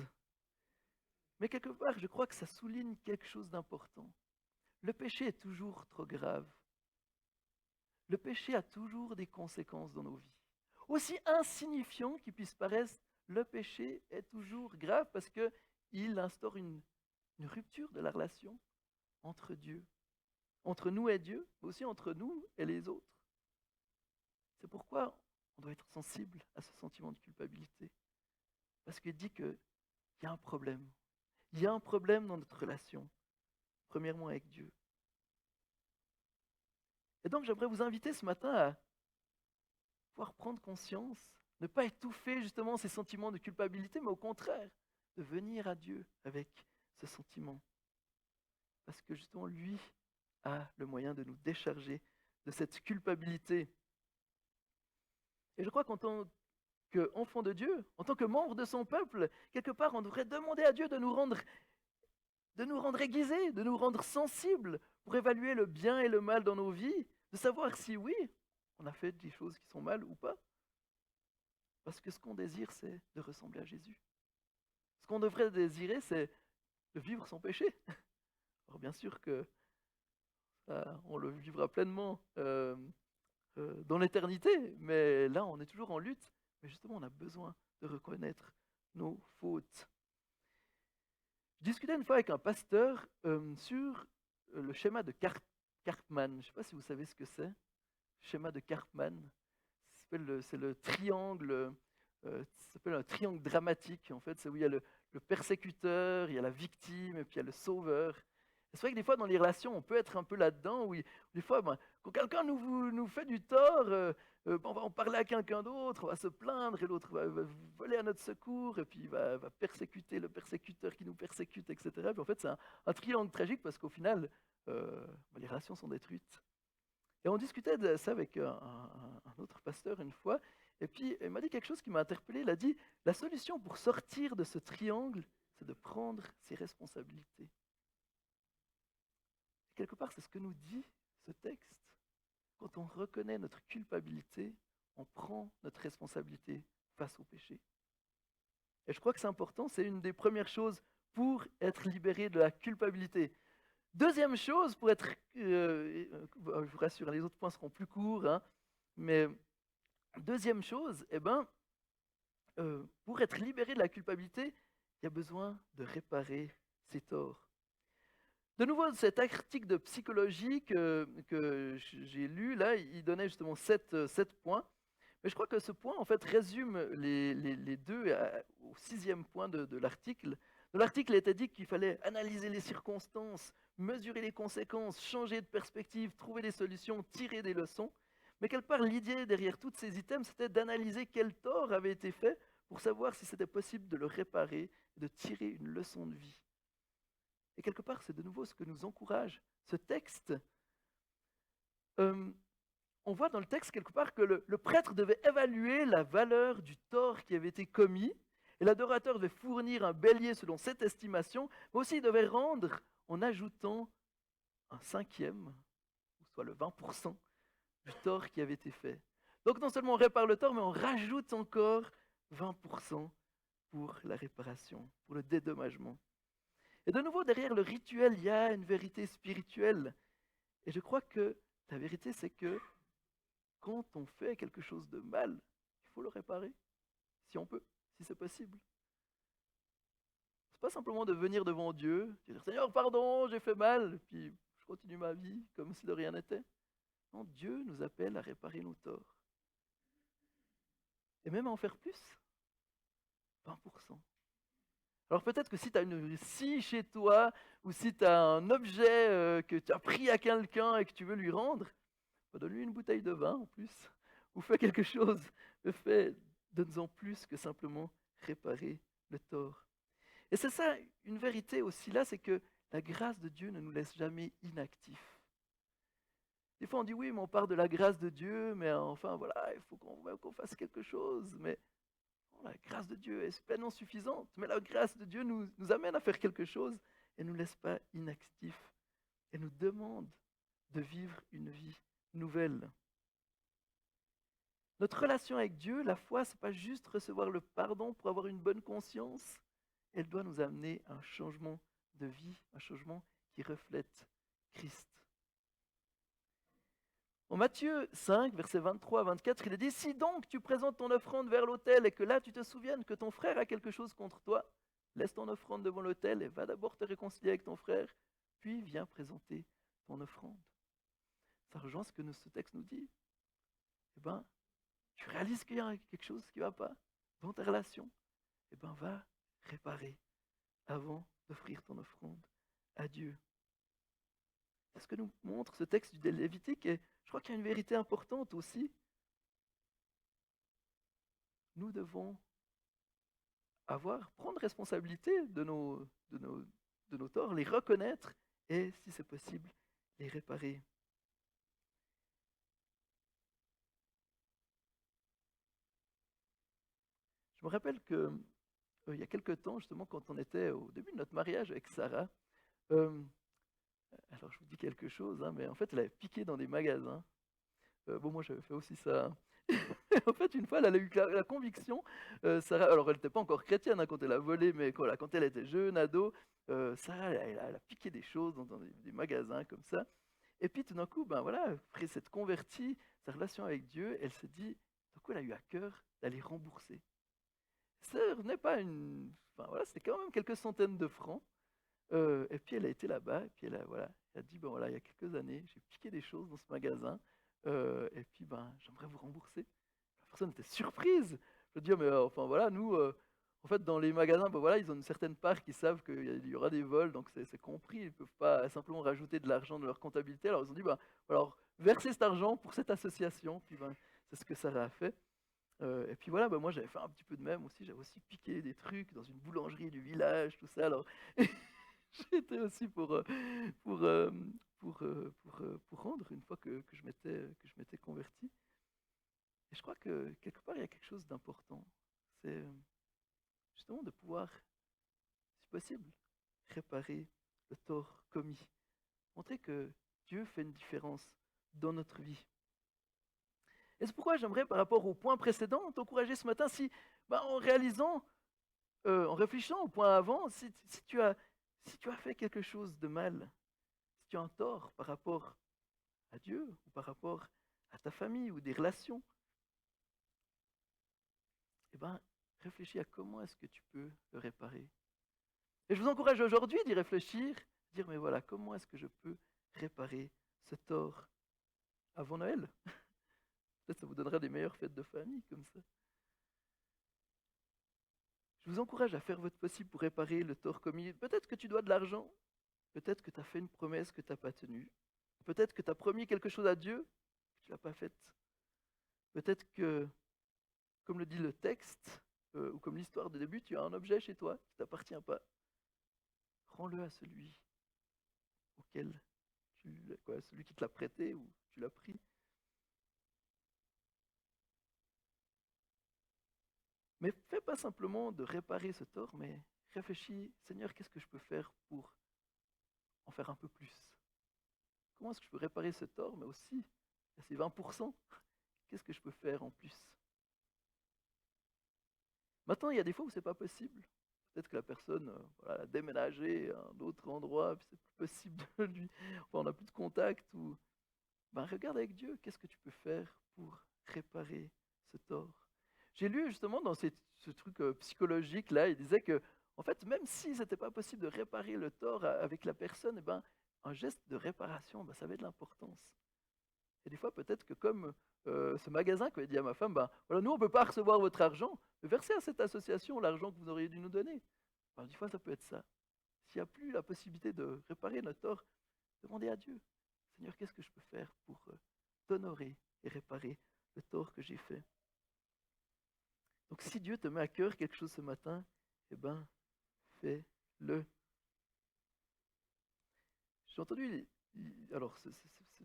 mais quelque part, je crois que ça souligne quelque chose d'important. Le péché est toujours trop grave. Le péché a toujours des conséquences dans nos vies. Aussi insignifiant qu'il puisse paraître, le péché est toujours grave parce qu'il instaure une rupture de la relation entre Dieu, entre nous et Dieu, mais aussi entre nous et les autres. C'est pourquoi on doit être sensible à ce sentiment de culpabilité. Parce qu'il dit qu'il y a un problème. Il y a un problème dans notre relation, premièrement avec Dieu. Et donc j'aimerais vous inviter ce matin à pouvoir prendre conscience, ne pas étouffer justement ces sentiments de culpabilité, mais au contraire, de venir à Dieu avec ce sentiment. Parce que justement, lui a le moyen de nous décharger de cette culpabilité. Et je crois qu'en tant qu'enfant de Dieu, en tant que membre de son peuple, quelque part, on devrait demander à Dieu de nous rendre aiguisés, de nous rendre sensibles pour évaluer le bien et le mal dans nos vies, de savoir si oui, on a fait des choses qui sont mal ou pas. Parce que ce qu'on désire, c'est de ressembler à Jésus. Ce qu'on devrait désirer, c'est de vivre sans péché. Alors bien sûr que On le vivra pleinement dans l'éternité, mais là, on est toujours en lutte. Mais justement, on a besoin de reconnaître nos fautes. Je discutais une fois avec un pasteur sur le schéma de Karpman. Je ne sais pas si vous savez ce que c'est. Schéma de Karpman. C'est le triangle, ça s'appelle un triangle dramatique. En fait, c'est où il y a le persécuteur, il y a la victime, et puis il y a le sauveur. Et c'est vrai que des fois, dans les relations, on peut être un peu là-dedans, où des fois, ben, quand quelqu'un nous fait du tort, on va en parler à quelqu'un d'autre, on va se plaindre, et l'autre va voler à notre secours, et puis il va persécuter le persécuteur qui nous persécute, etc. Puis en fait, c'est un triangle tragique, parce qu'au final, les relations sont détruites. Et on discutait de ça avec un autre pasteur une fois, et puis il m'a dit quelque chose qui m'a interpellé. Il a dit, la solution pour sortir de ce triangle, c'est de prendre ses responsabilités. Et quelque part, c'est ce que nous dit ce texte. Quand on reconnaît notre culpabilité, on prend notre responsabilité face au péché. Et je crois que c'est important, c'est une des premières choses pour être libéré de la culpabilité. Deuxième chose, pour être, je vous rassure, les autres points seront plus courts, hein, mais deuxième chose, pour être libéré de la culpabilité, il y a besoin de réparer ses torts. De nouveau, cet article de psychologie que j'ai lu, là, il donnait justement 7 points. Mais je crois que ce point, en fait, résume les deux au 6e point de l'article. Dans l'article, il était dit qu'il fallait analyser les circonstances, mesurer les conséquences, changer de perspective, trouver des solutions, tirer des leçons. Mais quelque part, l'idée derrière tous ces items, c'était d'analyser quel tort avait été fait pour savoir si c'était possible de le réparer, de tirer une leçon de vie. Et quelque part, c'est de nouveau ce que nous encourage ce texte. On voit dans le texte quelque part que le prêtre devait évaluer la valeur du tort qui avait été commis, et l'adorateur devait fournir un bélier selon cette estimation, mais aussi il devait rendre en ajoutant un 5e, ou soit le 20% du tort qui avait été fait. Donc non seulement on répare le tort, mais on rajoute encore 20% pour la réparation, pour le dédommagement. Et de nouveau, derrière le rituel, il y a une vérité spirituelle. Et je crois que la vérité, c'est que quand on fait quelque chose de mal, il faut le réparer, si on peut, si c'est possible. C'est pas simplement de venir devant Dieu, de dire Seigneur, pardon, j'ai fait mal, puis je continue ma vie comme si de rien n'était. Non, Dieu nous appelle à réparer nos torts. Et même à en faire plus, 20%. Alors peut-être que si tu as une scie chez toi, ou si tu as un objet que tu as pris à quelqu'un et que tu veux lui rendre, donne-lui une bouteille de vin en plus, ou fais quelque chose, donne-en plus que simplement réparer le tort. Et c'est ça, une vérité aussi là, c'est que la grâce de Dieu ne nous laisse jamais inactifs. Des fois on dit oui, mais on parle de la grâce de Dieu, mais enfin voilà, il faut qu'on fasse quelque chose, mais la grâce de Dieu est pleinement suffisante, mais la grâce de Dieu nous amène à faire quelque chose et ne nous laisse pas inactifs. Et nous demande de vivre une vie nouvelle. Notre relation avec Dieu, la foi, ce n'est pas juste recevoir le pardon pour avoir une bonne conscience. Elle doit nous amener à un changement de vie, un changement qui reflète Christ. En Matthieu 5, versets 23 à 24, il est dit « Si donc tu présentes ton offrande vers l'autel et que là tu te souviennes que ton frère a quelque chose contre toi, laisse ton offrande devant l'autel et va d'abord te réconcilier avec ton frère, puis viens présenter ton offrande. » Ça rejoint ce que ce texte nous dit. Tu réalises qu'il y a quelque chose qui ne va pas dans ta relation, va réparer avant d'offrir ton offrande à Dieu. C'est ce que nous montre ce texte du Lévitique, et je crois qu'il y a une vérité importante aussi. Nous devons prendre responsabilité de nos torts, les reconnaître et, si c'est possible, les réparer. Je me rappelle que il y a quelque temps, justement, quand on était au début de notre mariage avec Sarah, alors je vous dis quelque chose, mais en fait, elle avait piqué dans des magasins. Moi, j'avais fait aussi ça. En fait, une fois, elle a eu la conviction, Sarah, alors elle n'était pas encore chrétienne quand elle a volé, mais quand elle était jeune, ado, Sarah, elle a piqué des choses dans des magasins comme ça. Et puis tout d'un coup, ben voilà, après s'être convertie, sa relation avec Dieu, elle se dit, d'un coup, elle a eu à cœur d'aller rembourser. Ça n'est pas une... Enfin voilà, c'était quand même quelques centaines de francs. Et puis elle a été là-bas, et puis elle a dit, ben voilà, il y a quelques années, j'ai piqué des choses dans ce magasin, et puis ben j'aimerais vous rembourser. La personne était surprise. Je veux dire, mais enfin voilà, nous, en fait, dans les magasins, ben voilà, ils ont une certaine part qui savent qu'il y aura des vols, donc c'est compris. Ils ne peuvent pas simplement rajouter de l'argent dans leur comptabilité. Alors ils ont dit, ben, alors versez cet argent pour cette association, puis ben, c'est ce que Sarah a fait. Et puis voilà, ben moi j'avais fait un petit peu de même aussi, j'avais aussi piqué des trucs dans une boulangerie du village, tout ça. Alors j'ai été aussi pour, pour rendre une fois que je m'étais converti. Et je crois que quelque part, il y a quelque chose d'important. C'est justement de pouvoir, si possible, réparer le tort commis. Montrer que Dieu fait une différence dans notre vie. Et c'est pourquoi j'aimerais, par rapport au point précédent, t'encourager ce matin, si, en réalisant, en réfléchissant au point avant, si tu as fait quelque chose de mal, si tu as un tort par rapport à Dieu ou par rapport à ta famille ou des relations, eh ben, réfléchis à comment est-ce que tu peux le réparer. Et je vous encourage aujourd'hui d'y réfléchir, dire mais voilà, comment est-ce que je peux réparer ce tort avant Noël? Peut-être ça vous donnera des meilleures fêtes de famille comme ça. Je vous encourage à faire votre possible pour réparer le tort commis. Peut-être que tu dois de l'argent, peut-être que tu as fait une promesse que tu n'as pas tenue, peut-être que tu as promis quelque chose à Dieu que tu l'as pas faite. Peut-être que, comme le dit le texte, ou comme l'histoire de début, tu as un objet chez toi qui ne t'appartient pas. Rends-le à celui auquel celui qui te l'a prêté ou tu l'as pris. Mais fais pas simplement de réparer ce tort, mais réfléchis, Seigneur, qu'est-ce que je peux faire pour en faire un peu plus? Comment est-ce que je peux réparer ce tort, mais aussi, ces 20%, qu'est-ce que je peux faire en plus? Maintenant, il y a des fois où c'est pas possible. Peut-être que la personne voilà, a déménagé à un autre endroit, puis c'est plus possible de lui. Enfin, on n'a plus de contact. Ou regarde avec Dieu, qu'est-ce que tu peux faire pour réparer ce tort? J'ai lu justement dans ce truc psychologique là, il disait que en fait, même si c'était pas possible de réparer le tort avec la personne, un geste de réparation, ça avait de l'importance. Et des fois, peut-être que comme ce magasin qui avait dit à ma femme, voilà, nous, on ne peut pas recevoir votre argent, mais versez à cette association l'argent que vous auriez dû nous donner. Des fois, ça peut être ça. S'il n'y a plus la possibilité de réparer notre tort, demandez à Dieu, Seigneur, qu'est-ce que je peux faire pour t'honorer et réparer le tort que j'ai fait? Donc si Dieu te met à cœur quelque chose ce matin, fais-le. J'ai entendu, alors c'est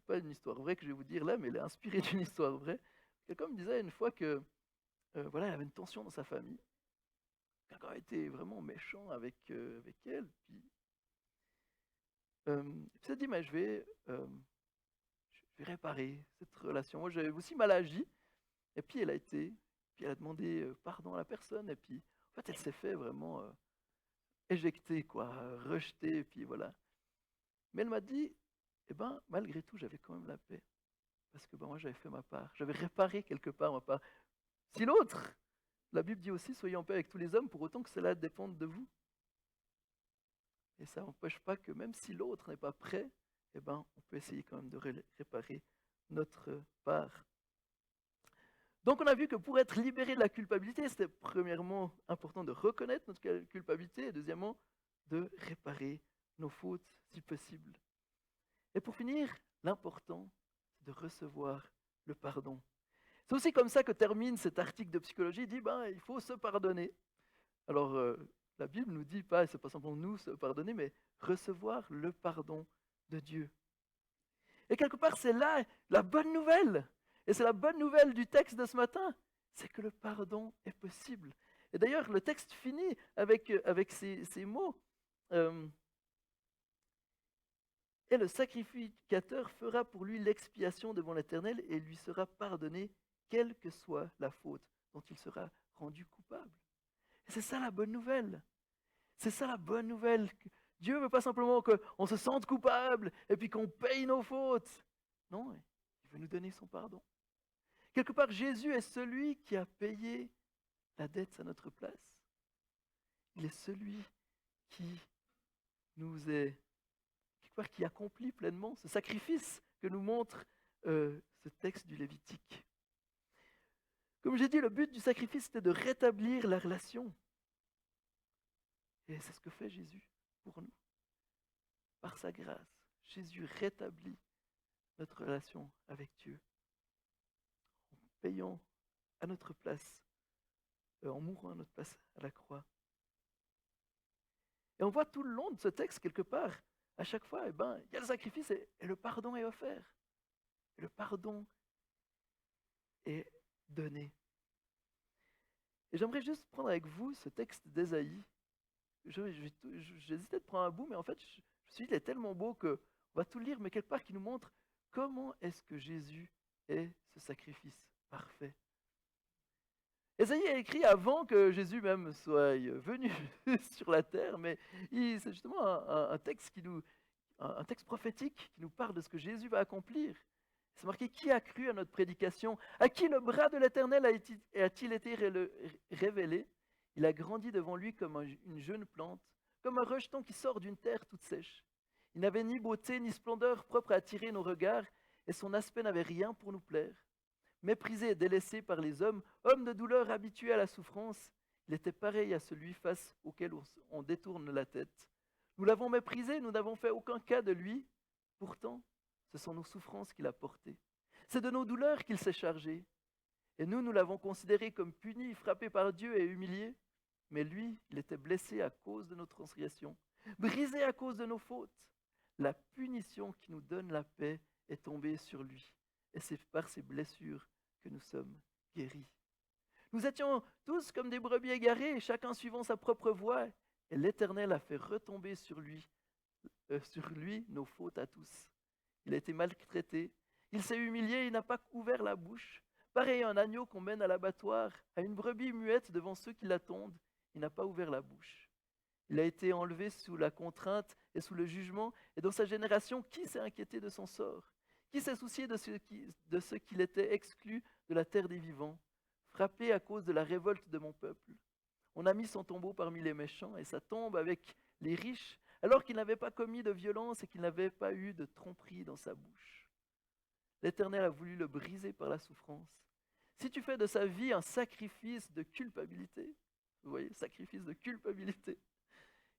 pas une histoire vraie que je vais vous dire là, mais elle est inspirée d'une histoire vraie. Quelqu'un me disait une fois que voilà, il avait une tension dans sa famille. Quelqu'un a été vraiment méchant avec elle. Puis il s'est dit, mais je vais réparer cette relation. Moi, j'avais aussi mal agi. Et puis elle a demandé pardon à la personne. Et puis en fait, elle s'est fait vraiment éjecter, quoi, rejeter. Et puis voilà. Mais elle m'a dit, malgré tout, j'avais quand même la paix. Parce que moi, j'avais fait ma part. J'avais réparé quelque part ma part. Si l'autre, la Bible dit aussi, soyez en paix avec tous les hommes, pour autant que cela dépende de vous. Et ça n'empêche pas que même si l'autre n'est pas prêt, on peut essayer quand même de réparer notre part. Donc on a vu que pour être libéré de la culpabilité, c'était premièrement important de reconnaître notre culpabilité et deuxièmement de réparer nos fautes si possible. Et pour finir, l'important, c'est de recevoir le pardon. C'est aussi comme ça que termine cet article de psychologie. Il dit, il faut se pardonner. Alors, la Bible nous dit pas, c'est pas simplement nous se pardonner, mais recevoir le pardon de Dieu. Et quelque part, c'est là la bonne nouvelle. Et c'est la bonne nouvelle du texte de ce matin, c'est que le pardon est possible. Et d'ailleurs, le texte finit avec ces mots. Et le sacrificateur fera pour lui l'expiation devant l'Éternel et lui sera pardonné, quelle que soit la faute dont il sera rendu coupable. Et c'est ça la bonne nouvelle. C'est ça la bonne nouvelle, Dieu veut pas simplement qu'on se sente coupable et puis qu'on paye nos fautes. Non, il veut nous donner son pardon. Quelque part, Jésus est celui qui a payé la dette à notre place. Il est celui qui nous est, quelque part, qui accomplit pleinement ce sacrifice que nous montre ce texte du Lévitique. Comme j'ai dit, le but du sacrifice, c'était de rétablir la relation. Et c'est ce que fait Jésus pour nous. Par sa grâce, Jésus rétablit notre relation avec Dieu en payant à notre place, en mourant à notre place à la croix. Et on voit tout le long de ce texte, quelque part, à chaque fois, il y a le sacrifice et le pardon est offert. Et le pardon est donné. Et j'aimerais juste prendre avec vous ce texte d'Ésaïe. J'hésitais de prendre un bout, mais en fait, je me suis dit, il est tellement beau qu'on va tout lire, mais quelque part qui nous montre comment est-ce que Jésus est ce sacrifice parfait. Ésaïe a écrit avant que Jésus même soit venu sur la terre, mais c'est justement un texte un texte prophétique qui nous parle de ce que Jésus va accomplir. C'est marqué: qui a cru à notre prédication? À qui le bras de l'Éternel a-t-il été révélé? Il a grandi devant lui comme une jeune plante, comme un rejeton qui sort d'une terre toute sèche. Il n'avait ni beauté ni splendeur propre à attirer nos regards, et son aspect n'avait rien pour nous plaire. Méprisé et délaissé par les hommes, homme de douleur habitué à la souffrance, il était pareil à celui face auquel on détourne la tête. Nous l'avons méprisé, nous n'avons fait aucun cas de lui. Pourtant, ce sont nos souffrances qu'il a portées. C'est de nos douleurs qu'il s'est chargé. Et nous l'avons considéré comme puni, frappé par Dieu et humilié. Mais lui, il était blessé à cause de nos transgressions, brisé à cause de nos fautes. La punition qui nous donne la paix est tombée sur lui. Et c'est par ses blessures que nous sommes guéris. Nous étions tous comme des brebis égarées, chacun suivant sa propre voie. Et l'Éternel a fait retomber sur lui nos fautes à tous. Il a été maltraité, il s'est humilié, il n'a pas ouvert la bouche. Pareil à un agneau qu'on mène à l'abattoir, à une brebis muette devant ceux qui l'attendent, il n'a pas ouvert la bouche. Il a été enlevé sous la contrainte et sous le jugement, et dans sa génération, qui s'est inquiété de son sort? Qui s'est soucié de ce qu'il était exclu de la terre des vivants, frappé à cause de la révolte de mon peuple? On a mis son tombeau parmi les méchants et sa tombe avec les riches, alors qu'il n'avait pas commis de violence et qu'il n'avait pas eu de tromperie dans sa bouche. L'Éternel a voulu le briser par la souffrance. Si tu fais de sa vie un sacrifice de culpabilité, vous voyez, sacrifice de culpabilité,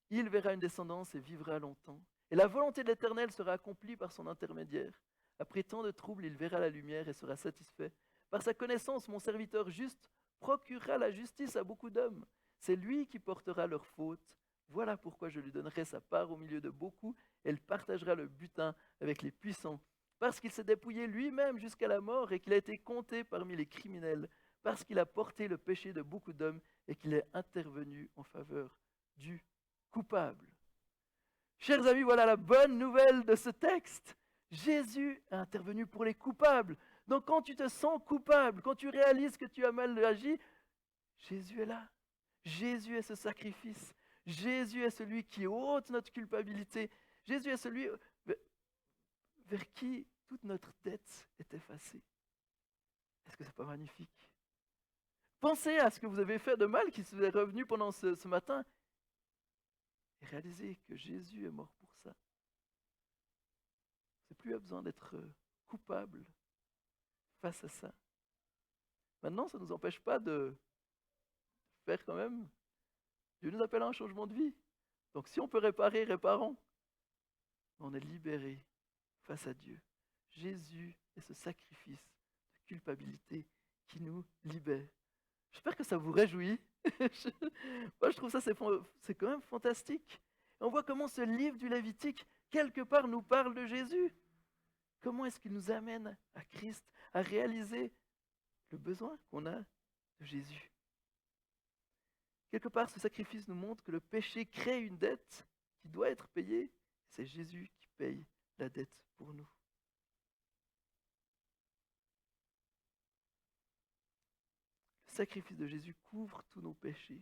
il verra une descendance et vivra longtemps. Et la volonté de l'Éternel sera accomplie par son intermédiaire. Après tant de troubles, il verra la lumière et sera satisfait. Par sa connaissance, mon serviteur juste procurera la justice à beaucoup d'hommes. C'est lui qui portera leurs fautes. Voilà pourquoi je lui donnerai sa part au milieu de beaucoup, et il partagera le butin avec les puissants. Parce qu'il s'est dépouillé lui-même jusqu'à la mort et qu'il a été compté parmi les criminels. Parce qu'il a porté le péché de beaucoup d'hommes et qu'il est intervenu en faveur du coupable. Chers amis, voilà la bonne nouvelle de ce texte. Jésus est intervenu pour les coupables. Donc quand tu te sens coupable, quand tu réalises que tu as mal agi, Jésus est là. Jésus est ce sacrifice. Jésus est celui qui ôte notre culpabilité. Jésus est celui vers qui toute notre dette est effacée. Est-ce que c'est pas magnifique? Pensez à ce que vous avez fait de mal qui vous est revenu pendant ce matin et réalisez que Jésus est mort pour ça. C'est plus besoin d'être coupable face à ça. Maintenant, ça ne nous empêche pas de faire quand même. Dieu nous appelle à un changement de vie. Donc si on peut réparer, réparons. On est libéré face à Dieu. Jésus est ce sacrifice de culpabilité qui nous libère. J'espère que ça vous réjouit. Moi, je trouve ça, c'est quand même fantastique. Et on voit comment ce livre du Lévitique, quelque part, nous parle de Jésus. Comment est-ce qu'il nous amène à Christ, à réaliser le besoin qu'on a de Jésus. Quelque part, ce sacrifice nous montre que le péché crée une dette qui doit être payée. C'est Jésus qui paye la dette pour nous. Le sacrifice de Jésus couvre tous nos péchés.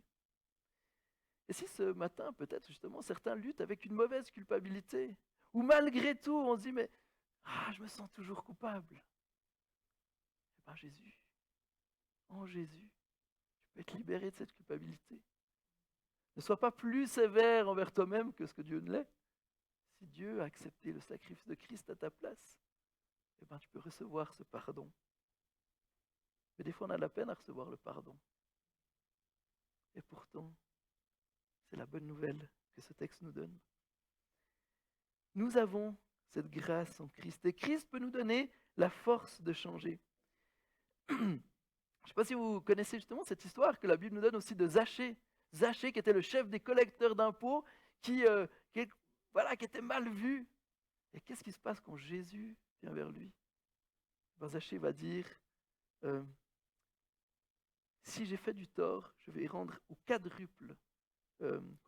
Et si ce matin, peut-être justement, certains luttent avec une mauvaise culpabilité, ou malgré tout, on se dit, mais je me sens toujours coupable. Eh bien Jésus, en Jésus, tu peux être libéré de cette culpabilité. Ne sois pas plus sévère envers toi-même que ce que Dieu ne l'est. Si Dieu a accepté le sacrifice de Christ à ta place, eh ben, tu peux recevoir ce pardon. Mais des fois, on a de la peine à recevoir le pardon. Et pourtant, c'est la bonne nouvelle que ce texte nous donne. Nous avons cette grâce en Christ. Et Christ peut nous donner la force de changer. Je ne sais pas si vous connaissez justement cette histoire que la Bible nous donne aussi de Zachée. Zachée qui était le chef des collecteurs d'impôts, qui était mal vu. Et qu'est-ce qui se passe quand Jésus vient vers lui? Zachée va dire, si j'ai fait du tort, je vais y rendre au quadruple.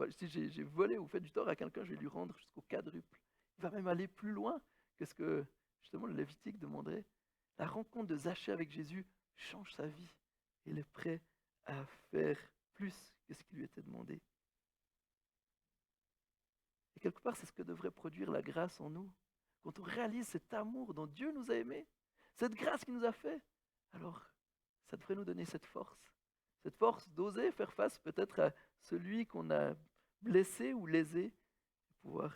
Si j'ai volé ou fait du tort à quelqu'un, je vais lui rendre jusqu'au quadruple. Il va même aller plus loin que ce que justement le Lévitique demanderait. La rencontre de Zachée avec Jésus change sa vie. Il est prêt à faire plus que ce qui lui était demandé. Et quelque part, c'est ce que devrait produire la grâce en nous. Quand on réalise cet amour dont Dieu nous a aimés, cette grâce qu'il nous a fait, alors ça devrait nous donner cette force d'oser faire face peut-être à celui qu'on a blessé ou lésé, et pouvoir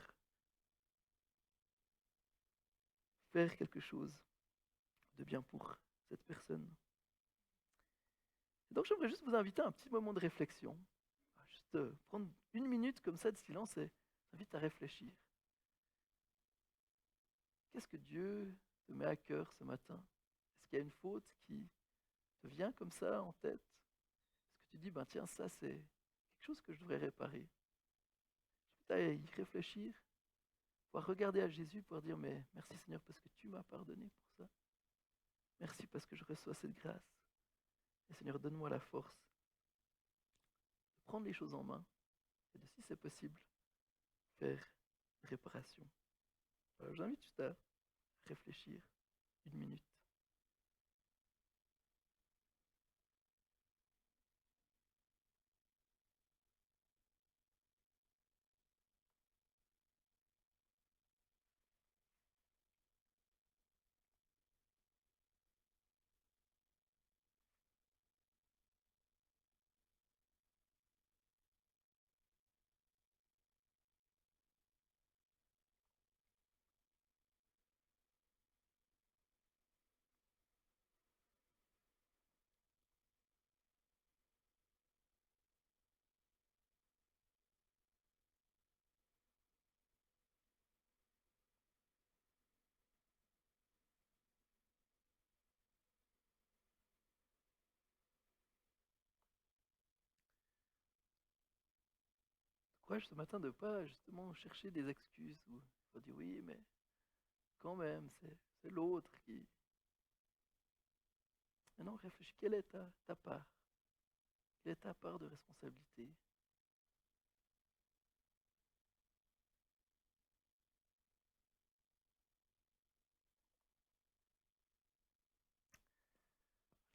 faire quelque chose de bien pour cette personne. Et donc j'aimerais juste vous inviter à un petit moment de réflexion, juste prendre une minute comme ça de silence et j'invite à réfléchir. Qu'est-ce que Dieu te met à cœur ce matin? Est-ce qu'il y a une faute qui te vient comme ça en tête? Est-ce que tu dis, tiens, ça c'est quelque chose que je devrais réparer? Je vais y réfléchir, pouvoir regarder à Jésus, pouvoir dire, mais merci Seigneur parce que tu m'as pardonné pour ça. Merci parce que je reçois cette grâce. Et Seigneur, donne-moi la force de prendre les choses en main et de, si c'est possible, faire réparation. Voilà, j'invite juste à réfléchir une minute. Courage ce matin de ne pas justement chercher des excuses ou dire oui, mais quand même, c'est l'autre qui. Mais non, réfléchis, quelle est ta part? Quelle est ta part de responsabilité?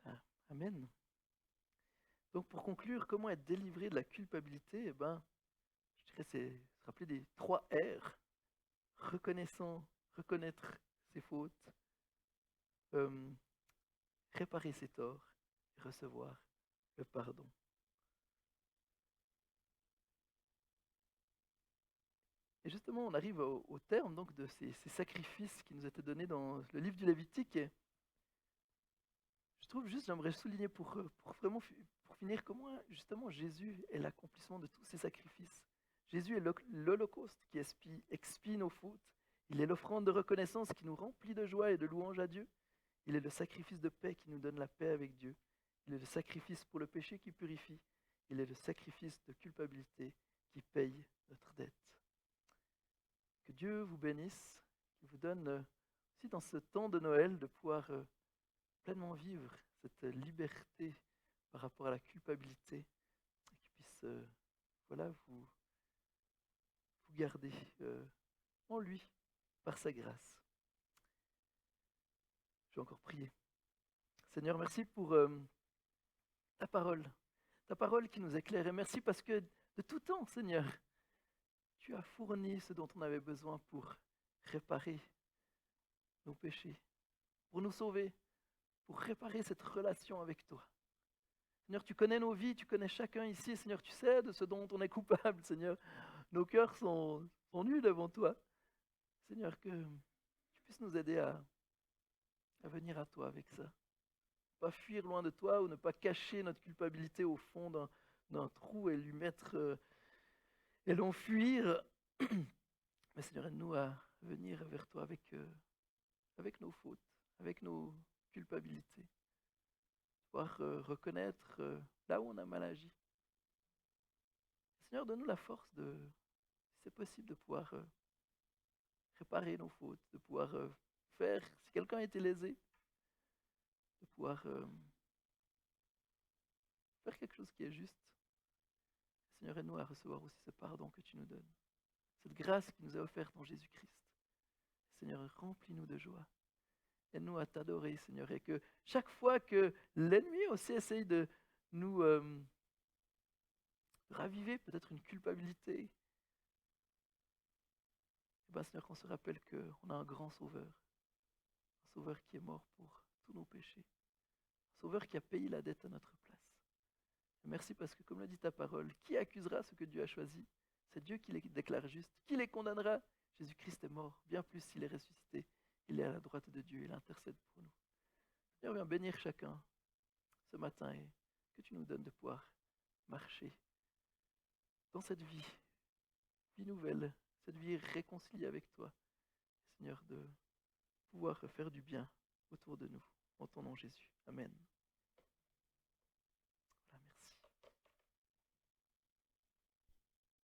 Ah, amen. Donc pour conclure, comment être délivré de la culpabilité? Je dirais c'est se rappeler des 3 R. Reconnaître ses fautes, euh, réparer ses torts et recevoir le pardon. Et justement, on arrive au terme donc de ces sacrifices qui nous étaient donnés dans le livre du Lévitique. Et je trouve juste, j'aimerais souligner pour vraiment pour finir comment justement Jésus est l'accomplissement de tous ces sacrifices. Jésus est l'Holocauste qui expie nos fautes. Il est l'offrande de reconnaissance qui nous remplit de joie et de louange à Dieu. Il est le sacrifice de paix qui nous donne la paix avec Dieu. Il est le sacrifice pour le péché qui purifie. Il est le sacrifice de culpabilité qui paye notre dette. Que Dieu vous bénisse, qu'il vous donne aussi dans ce temps de Noël de pouvoir pleinement vivre cette liberté par rapport à la culpabilité et qu'il puisse vous garder en lui par sa grâce. Je vais encore prier. Seigneur, merci pour ta parole qui nous éclaire et merci parce que de tout temps, Seigneur. Tu as fourni ce dont on avait besoin pour réparer nos péchés, pour nous sauver, pour réparer cette relation avec toi. Seigneur, tu connais nos vies, tu connais chacun ici. Seigneur, tu sais de ce dont on est coupable, Seigneur. Nos cœurs sont nus devant toi. Seigneur, que tu puisses nous aider à venir à toi avec ça. Pas fuir loin de toi ou ne pas cacher notre culpabilité au fond d'un trou et lui mettre et l'enfuir. Mais Seigneur, aide-nous à venir vers toi avec nos fautes, avec nos culpabilités. Pouvoir reconnaître là où on a mal agi. Seigneur, donne-nous la force si c'est possible, de pouvoir réparer nos fautes, de pouvoir faire, si quelqu'un a été lésé, de pouvoir faire quelque chose qui est juste. Seigneur, aide-nous à recevoir aussi ce pardon que tu nous donnes, cette grâce qui nous est offerte en Jésus-Christ. Seigneur, remplis-nous de joie. Aide-nous à t'adorer, Seigneur, et que chaque fois que l'ennemi aussi essaye de nous raviver peut-être une culpabilité, eh bien, Seigneur, qu'on se rappelle qu'on a un grand sauveur qui est mort pour tous nos péchés, un sauveur qui a payé la dette à notre place. Et merci parce que, comme le dit ta parole, qui accusera ce que Dieu a choisi? C'est Dieu qui les déclare justes. Qui les condamnera? Jésus-Christ est mort, bien plus s'il est ressuscité. Il est à la droite de Dieu, il intercède pour nous. Seigneur, viens bénir chacun ce matin et que tu nous donnes de pouvoir marcher dans cette vie nouvelle, cette vie réconciliée avec toi. Seigneur, de pouvoir faire du bien autour de nous. En ton nom Jésus. Amen.